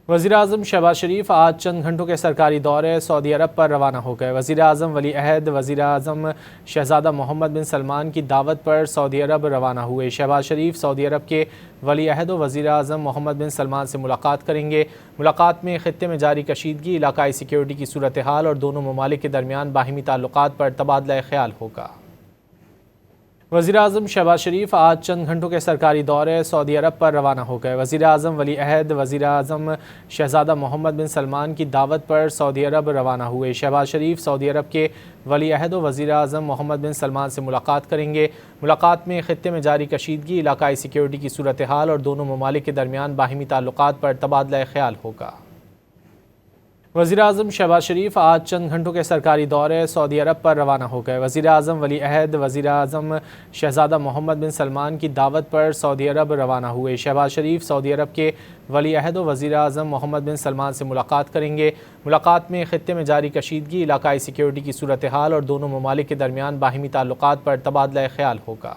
وزیراعظم شہباز شریف آج چند گھنٹوں کے سرکاری دورے سعودی عرب پر روانہ ہو گئے۔ وزیراعظم ولی عہد وزیراعظم شہزادہ محمد بن سلمان کی دعوت پر سعودی عرب روانہ ہوئے۔ شہباز شریف سعودی عرب کے ولی عہد و وزیراعظم محمد بن سلمان سے ملاقات کریں گے۔ ملاقات میں خطے میں جاری کشیدگی، علاقائی سیکیورٹی کی صورتحال اور دونوں ممالک کے درمیان باہمی تعلقات پر تبادلہ خیال ہوگا۔ وزیراعظم شہباز شریف آج چند گھنٹوں کے سرکاری دورے سعودی عرب پر روانہ ہو گئے۔ وزیراعظم ولی عہد وزیراعظم شہزادہ محمد بن سلمان کی دعوت پر سعودی عرب روانہ ہوئے۔ شہباز شریف سعودی عرب کے ولی عہد و وزیراعظم محمد بن سلمان سے ملاقات کریں گے۔ ملاقات میں خطے میں جاری کشیدگی، علاقائی سیکیورٹی کی صورتحال اور دونوں ممالک کے درمیان باہمی تعلقات پر تبادلہ خیال ہوگا۔ وزیراعظم شہباز شریف آج چند گھنٹوں کے سرکاری دورے سعودی عرب پر روانہ ہو گئے۔ وزیراعظم ولی عہد وزیراعظم شہزادہ محمد بن سلمان کی دعوت پر سعودی عرب روانہ ہوئے۔ شہباز شریف سعودی عرب کے ولی عہد و وزیراعظم محمد بن سلمان سے ملاقات کریں گے۔ ملاقات میں خطے میں جاری کشیدگی، علاقائی سیکیورٹی کی صورتحال اور دونوں ممالک کے درمیان باہمی تعلقات پر تبادلہ خیال ہوگا۔